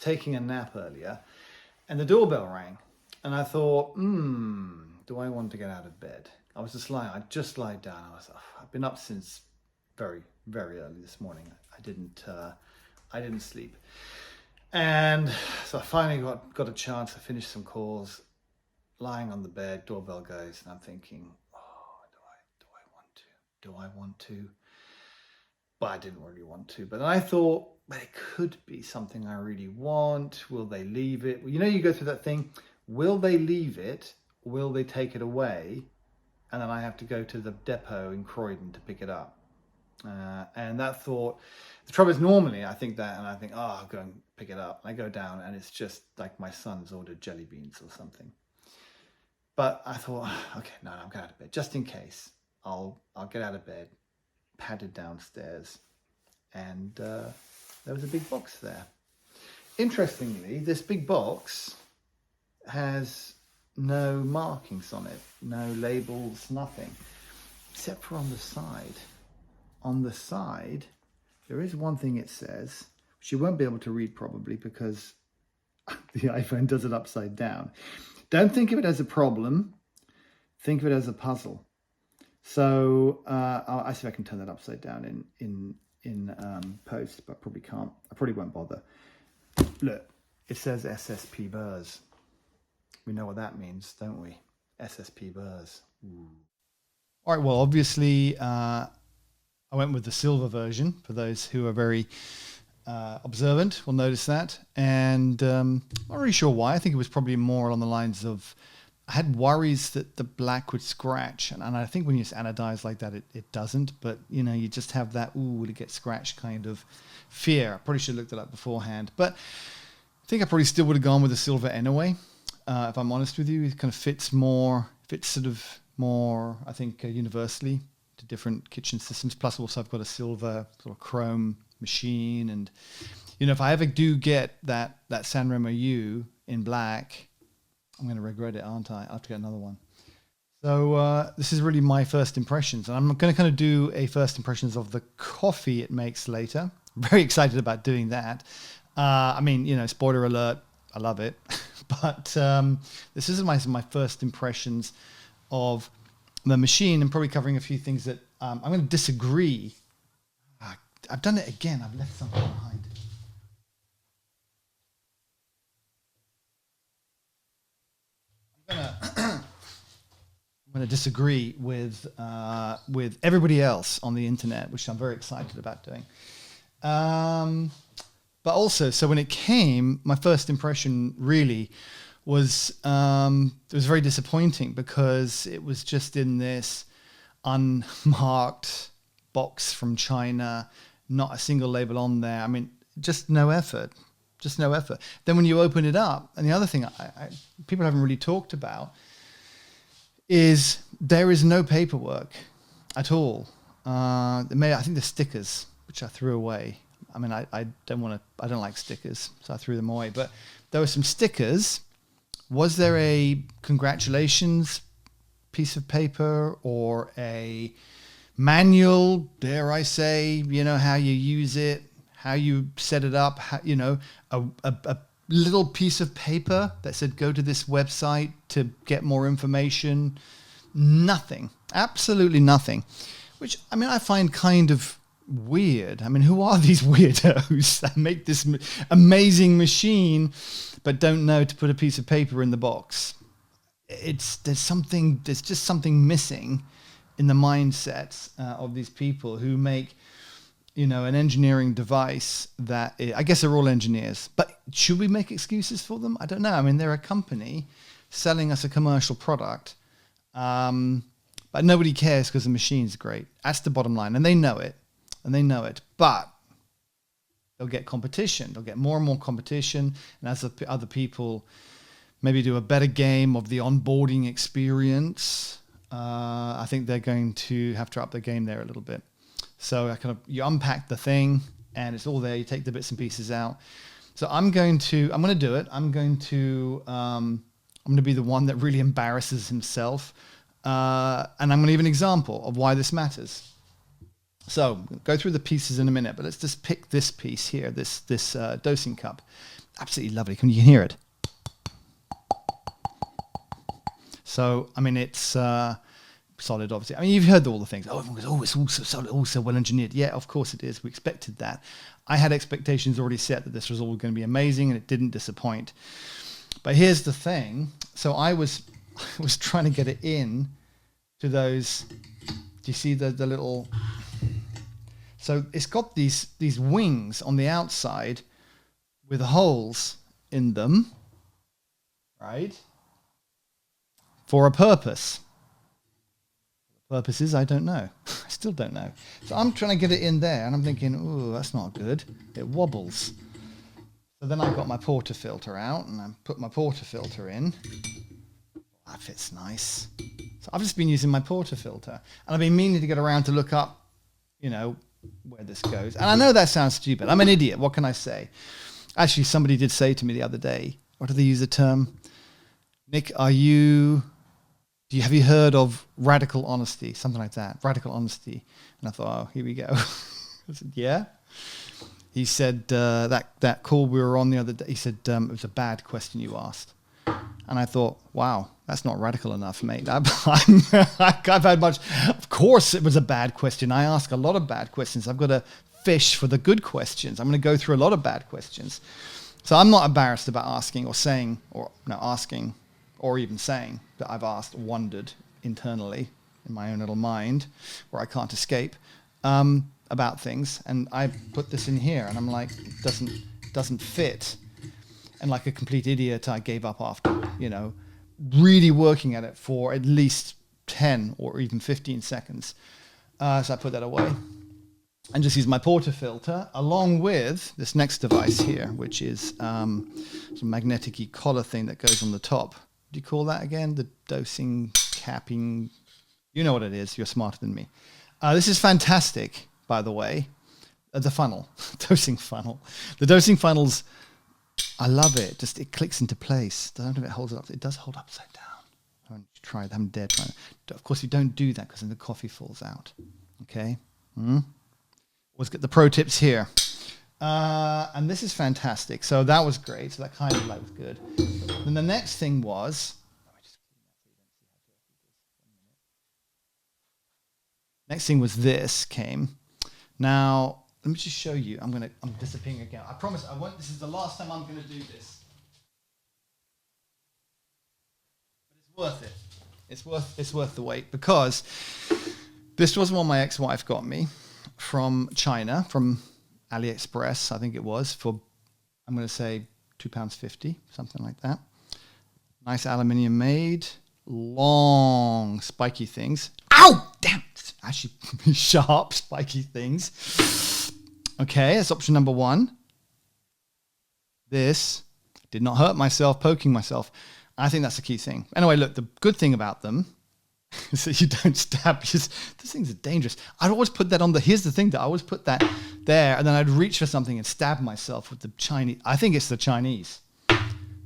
taking a nap earlier, and the doorbell rang, and I thought, do I want to get out of bed? I just lied down. I've been up since very, very early this morning. I didn't sleep. And so I finally got a chance. I finished some calls, lying on the bed, doorbell goes, and I'm thinking, do I want to? But I didn't really want to. But I thought, but it could be something I really want. Will they leave it? Well, you go through that thing. Will they leave it? Will they take it away? And then I have to go to the depot in Croydon to pick it up. And that thought, the trouble is normally I think that and I think, I'll go and pick it up. And I go down and it's just like my son's ordered jelly beans or something. But I thought, okay, no, I'm going out of bed. Just in case, I'll get out of bed, padded downstairs, and there was a big box there. Interestingly, this big box has no markings on it, no labels, nothing, except for on the side. On the side, there is one thing it says, which you won't be able to read probably because the iPhone does it upside down. Don't think of it as a problem. Think of it as a puzzle. So I'll see if I can turn that upside down in post, but probably can't. I probably won't bother. Look, it says SSP Burrs. We know what that means, don't we? SSP Burrs. Ooh. All right, well, obviously, I went with the silver version. For those who are very observant will notice that. And I'm not really sure why. I think it was probably more along the lines of, I had worries that the black would scratch. And I think when you just anodize like that, it doesn't. But, you just have that, will it get scratched kind of fear. I probably should have looked it up beforehand. But I think I probably still would have gone with the silver anyway. If I'm honest with you, it kind of fits sort of more, I think, universally to different kitchen systems. Plus also I've got a silver sort of chrome machine. And, if I ever do get that Sanremo U in black, I'm going to regret it, aren't I? I'll have to get another one. So this is really my first impressions. And I'm going to kind of do a first impressions of the coffee it makes later. I'm very excited about doing that. Spoiler alert, I love it. But this is my first impressions of the machine and probably covering a few things that I'm going to disagree. I've done it again. I've left something behind. I'm going to disagree with everybody else on the internet, which I'm very excited about doing. But also, so when it came, my first impression really was it was very disappointing because it was just in this unmarked box from China, not a single label on there. I mean, just no effort. Then when you open it up, and the other thing people haven't really talked about is there is no paperwork at all. I think the stickers, which I threw away. I mean, I don't like stickers, so I threw them away. But there were some stickers. Was there a congratulations piece of paper or a manual, dare I say, how you use it, how you set it up, a little piece of paper that said, go to this website to get more information? Nothing, absolutely nothing, which, I find kind of weird. Who are these weirdos that make this amazing machine but don't know to put a piece of paper in the box? There's just something missing in the mindsets of these people who make an engineering device that I guess they're all engineers, but should we make excuses for them? I don't know. They're a company selling us a commercial product, but nobody cares because the machine's great. That's the bottom line, and they know it. But they'll get competition. They'll get more and more competition. And as other people maybe do a better game of the onboarding experience, I think they're going to have to up their game there a little bit. So you unpack the thing and it's all there. You take the bits and pieces out. So I'm going to do it. I'm going to be the one that really embarrasses himself. And I'm going to give an example of why this matters. So go through the pieces in a minute, but let's just pick this piece here, this dosing cup. absolutely lovely. You can hear it. So, I mean, it's solid, obviously. I mean, you've heard all the things. Oh, everyone goes, oh, it's also solid, also well engineered. Yeah, of course it is. We expected that. I had expectations already set that this was all going to be amazing, and it didn't disappoint. But here's the thing. So I was trying to get it in to those. Do you see the little? So it's got these wings on the outside with holes in them, right? For a purpose. The purpose is, I don't know. I still don't know. So I'm trying to get it in there, and I'm thinking, oh, that's not good. It wobbles. So then I got my portafilter out, and I put my portafilter in. That fits nice. So I've just been using my portafilter, and I've been meaning to get around to look up, where this goes. And I know that sounds stupid. I'm an idiot. What can I say? Actually, somebody did say to me the other day, what do they use the term? Nick, have you heard of radical honesty? Something like that. Radical honesty. And I thought, oh, here we go. I said, yeah. He said, that call we were on the other day, he said, it was a bad question you asked. And I thought, wow, that's not radical enough, mate. I've had much. Of course it was a bad question. I ask a lot of bad questions. I've got to fish for the good questions. I'm going to go through a lot of bad questions. So I'm not embarrassed about asking or saying, asking or even saying that I've asked, wondered internally in my own little mind where I can't escape about things. And I put this in here, and I'm like, it doesn't fit. And like a complete idiot, I gave up after, really working at it for at least 10 or even 15 seconds. So I put that away and just use my portafilter along with this next device here, which is some magnetic collar thing that goes on the top. Do you call that again? The dosing capping. You know what it is. You're smarter than me. This is fantastic, by the way. The funnel, dosing funnel. The dosing funnels, I love it. Just it clicks into place. I don't know if it holds it up. It does hold upside down. I haven't tried. I haven't dared try it. Of course, you don't do that because then the coffee falls out. Okay. Always get the pro tips here. And this is fantastic. So that was great. So that kind of was good. Then the next thing was. Next thing was this came. Now. Let me just show you. I'm disappearing again. I promise I won't. This is the last time I'm going to do this. But it's worth it. It's worth the wait, because this was one my ex-wife got me from China, from AliExpress, I think it was, for, I'm going to say £2.50, something like that. Nice aluminium made, long spiky things. Ow! Damn! It's actually sharp spiky things. Okay, that's option number one. This did not hurt myself, poking myself. I think that's the key thing. Anyway, look, the good thing about them is that you don't stab, because these things are dangerous. I'd always put that on here's the thing, that I always put that there, and then I'd reach for something and stab myself with the Chinese. I think it's the Chinese.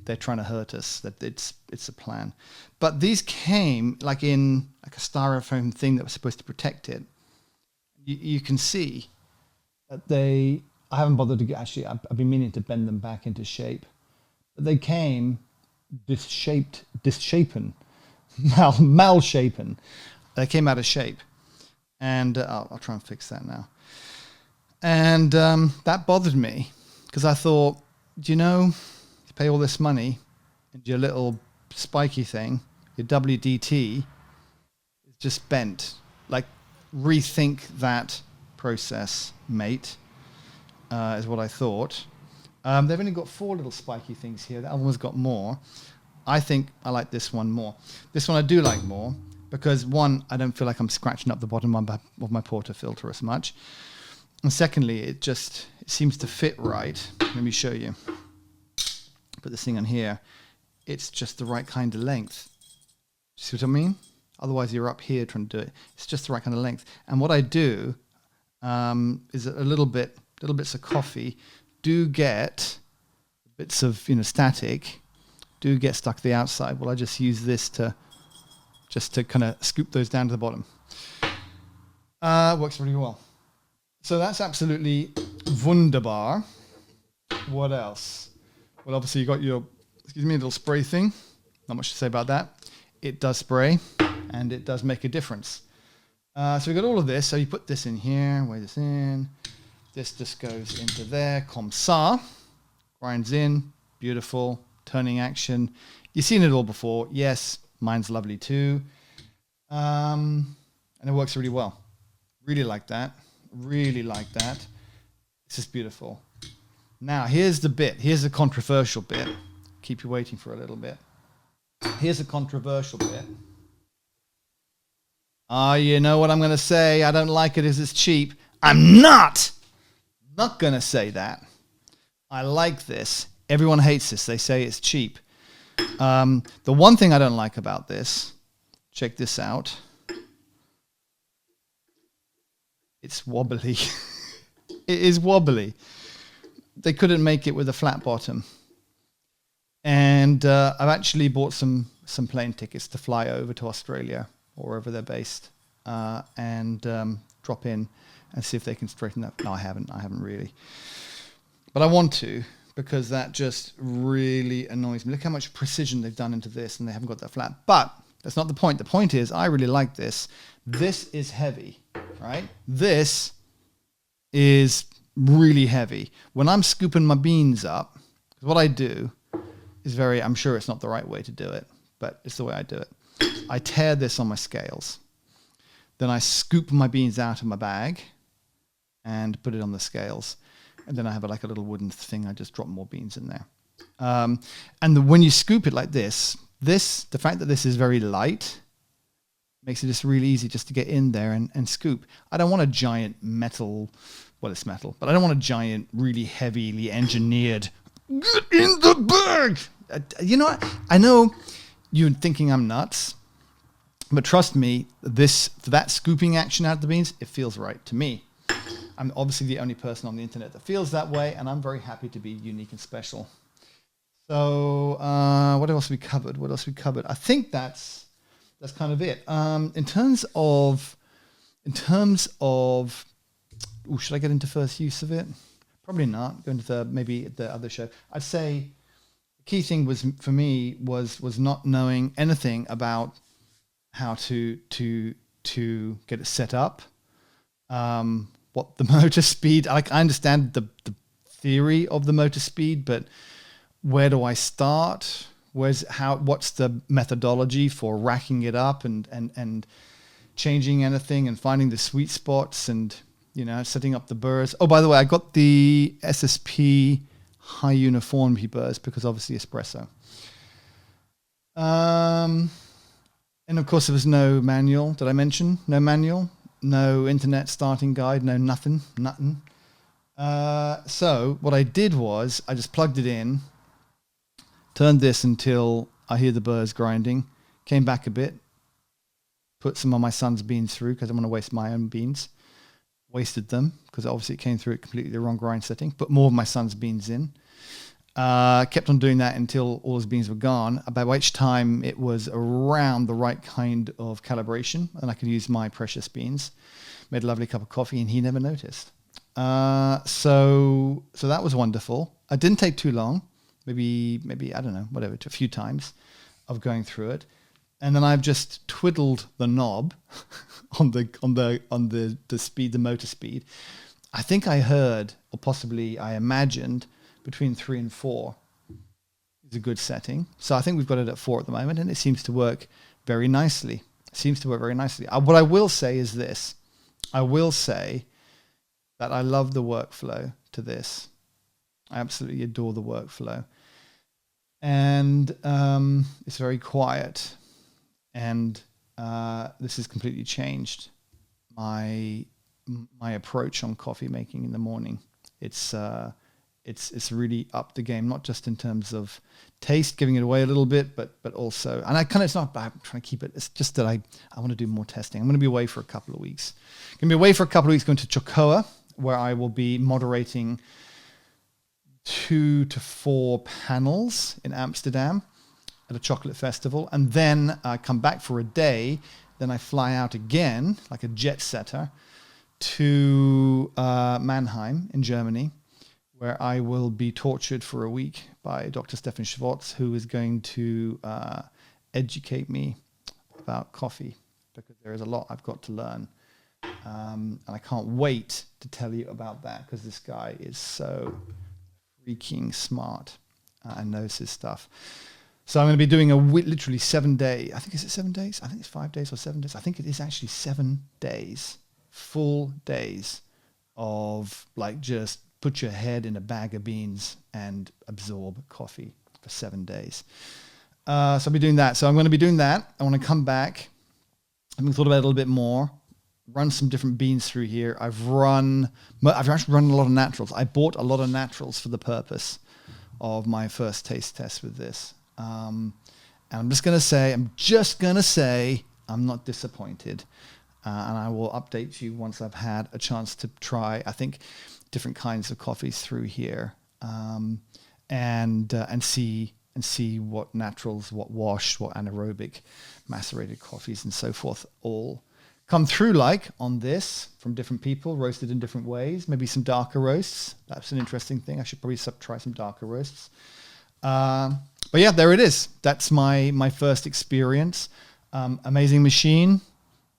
They're trying to hurt us. That it's a plan. But these came like in like a styrofoam thing that was supposed to protect it. You can see that I haven't bothered to get, actually, I've been meaning to bend them back into shape. But they came misshapen, malshapen. They came out of shape. And I'll try and fix that now. And that bothered me, because I thought, you pay all this money and your little spiky thing, your WDT, is just bent. Like, rethink that process, mate, is what I thought. They've only got 4 little spiky things here. The other one's got more. I think I like this one more. This one I do like more because, one, I don't feel like I'm scratching up the bottom of my portafilter as much. And secondly, it seems to fit right. Let me show you. Put this thing on here. It's just the right kind of length. See what I mean? Otherwise, you're up here trying to do it. It's just the right kind of length. And what I do is a little bits of coffee do get bits of static do get stuck to the outside. Well, I just use this to kind of scoop those down to the bottom. Works really well. So that's absolutely wunderbar. What else? Well, obviously you got your, excuse me, little spray thing. Not much to say about that. It does spray, and it does make a difference. So we've got all of this. So you put this in here, weigh this in. This just goes into there. Comme ça. Grinds in. Beautiful. Turning action. You've seen it all before. Yes, mine's lovely too. And it works really well. Really like that. Really like that. This is beautiful. Now, here's the bit. Here's the controversial bit. Keep you waiting for a little bit. Here's a controversial bit. You know what I'm going to say? I don't like it as it's cheap. I'm not going to say that. I like this. Everyone hates this. They say it's cheap. The one thing I don't like about this, check this out. It's wobbly. It is wobbly. They couldn't make it with a flat bottom. And I've actually bought some plane tickets to fly over to Australia or wherever they're based and drop in and see if they can straighten that. No, I haven't really. But I want to, because that just really annoys me. Look how much precision they've done into this, and they haven't got that flat. But that's not the point. The point is, I really like this. This is heavy, right? This is really heavy. When I'm scooping my beans up, what I do is very, I'm sure it's not the right way to do it, but it's the way I do it. I tear this on my scales. Then I scoop my beans out of my bag and put it on the scales. And then I have like a little wooden thing. I just drop more beans in there. When you scoop it like this, the fact that this is very light makes it just really easy just to get in there and scoop. I don't want a giant metal, well, it's metal, but I don't want a giant, really heavily engineered, get in the bag. You know what? I know you're thinking I'm nuts, but trust me, that scooping action out of the beans, it feels right to me. I'm obviously the only person on the internet that feels that way, and I'm very happy to be unique and special. So what else we covered? I think that's kind of it. In terms of, should I get into first use of it? Probably not. Go into maybe the other show. I'd say the key thing was for me was not knowing anything about how to get it set up. What the motor speed, I understand the theory of the motor speed, but where do I start? What's the methodology for racking it up and changing anything and finding the sweet spots and, setting up the burrs. Oh, by the way, I got the SSP high uniformity burrs because obviously espresso. And of course there was no manual. Did I mention no manual? No internet starting guide, no nothing. So what I did was I just plugged it in, turned this until I hear the burrs grinding, came back a bit, put some of my son's beans through because I don't want to waste my own beans. Wasted them because obviously it came through at completely the wrong grind setting. Put more of my son's beans in. Kept on doing that until all his beans were gone, by which time it was around the right kind of calibration and I could use my precious beans. Made a lovely cup of coffee and he never noticed. So that was wonderful. It didn't take too long, maybe I don't know, whatever, a few times of going through it. And then I've just twiddled the knob on the speed, the motor speed. I think I heard, or possibly I imagined, between 3 and 4 is a good setting. So I think we've got it at 4 at the moment, and it seems to work very nicely. What I will say is this. I will say that I love the workflow to this. I absolutely adore the workflow. And it's very quiet. And this has completely changed my approach on coffee making in the morning. It's really upped the game, not just in terms of taste, giving it away a little bit, but also, and it's not bad, I'm trying to keep it, it's just that I want to do more testing. I'm going to be away for a couple of weeks. Going to be away for a couple of weeks, going to Chocoa, where I will be moderating 2 to 4 panels in Amsterdam at a chocolate festival, and then I come back for a day, then I fly out again, like a jet setter, to Mannheim in Germany, where I will be tortured for a week by Dr. Stefan Schwartz, who is going to educate me about coffee, because there is a lot I've got to learn. And I can't wait to tell you about that, because this guy is so freaking smart and knows his stuff. So I'm going to be doing literally 7 day. I think, is it 7 days? I think it's 5 days or 7 days. I think it is actually 7 days, full days of like just put your head in a bag of beans and absorb coffee for 7 days. So I'll be doing that. So I'm going to be doing that. I want to come back. I've thought about it a little bit more. Run some different beans through here. I've actually run a lot of naturals. I bought a lot of naturals for the purpose of my first taste test with this. And I'm just going to say, I'm not disappointed. And I will update you once I've had a chance to try, I think, different kinds of coffees through here, and see what naturals, what washed, what anaerobic macerated coffees and so forth all come through like on this from different people, roasted in different ways, maybe some darker roasts. That's an interesting thing. I should probably try some darker roasts. But yeah, there it is. That's my first experience. Amazing machine.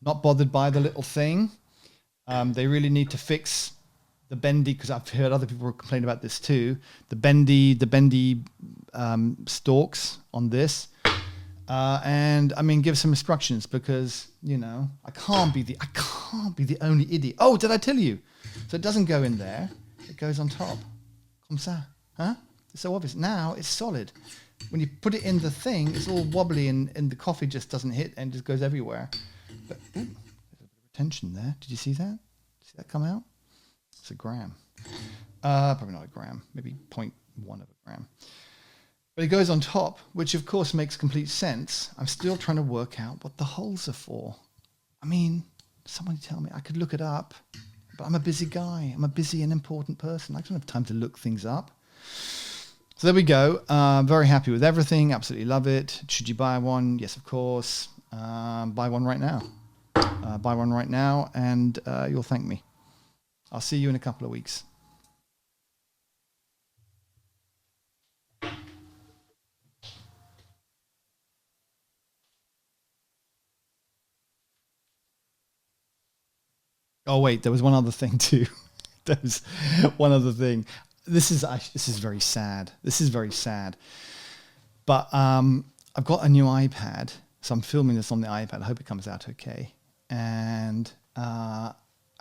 Not bothered by the little thing. They really need to fix the bendy, because I've heard other people complain about this too. The bendy stalks on this. And I mean, give some instructions, because I can't be the only idiot. Oh, did I tell you? So it doesn't go in there; it goes on top. Comme ça, huh? It's so obvious. Now it's solid. When you put it in the thing, it's all wobbly, and the coffee just doesn't hit and just goes everywhere. But there's a bit of tension there. Did you see that? See that come out? It's a gram. Probably not a gram. Maybe 0.1 of a gram. But it goes on top, which of course makes complete sense. I'm still trying to work out what the holes are for. I mean, someone tell me. I could look it up, but I'm a busy guy. I'm a busy and important person. I don't have time to look things up. So there we go. Very happy with everything. Absolutely love it. Should you buy one? Yes, of course. Buy one right now. Buy one right now, and you'll thank me. I'll see you in a couple of weeks. Oh wait, there was one other thing too. There was one other thing. This is very sad. This is very sad. But I've got a new iPad, so I'm filming this on the iPad. I hope it comes out okay. And I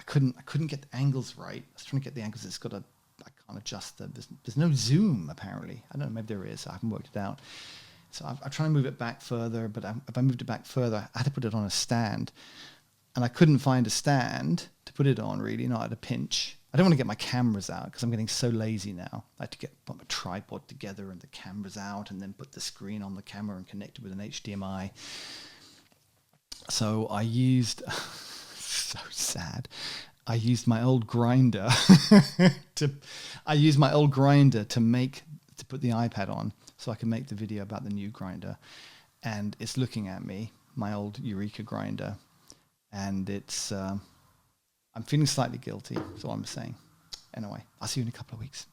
couldn't get the angles right. I was trying to get the angles. I can't adjust them. There's no zoom apparently. I don't know. Maybe there is. I haven't worked it out. So I'm trying to move it back further. But if I moved it back further, I had to put it on a stand. And I couldn't find a stand to put it on, really, not at a pinch. I don't want to get my cameras out because I'm getting so lazy now. I had to put my tripod together and the cameras out, and then put the screen on the camera and connect it with an HDMI. So I used, so sad, I used my old grinder to put the iPad on so I can make the video about the new grinder. And it's looking at me, my old Eureka grinder. And it's, I'm feeling slightly guilty, that's all I'm saying. Anyway, I'll see you in a couple of weeks.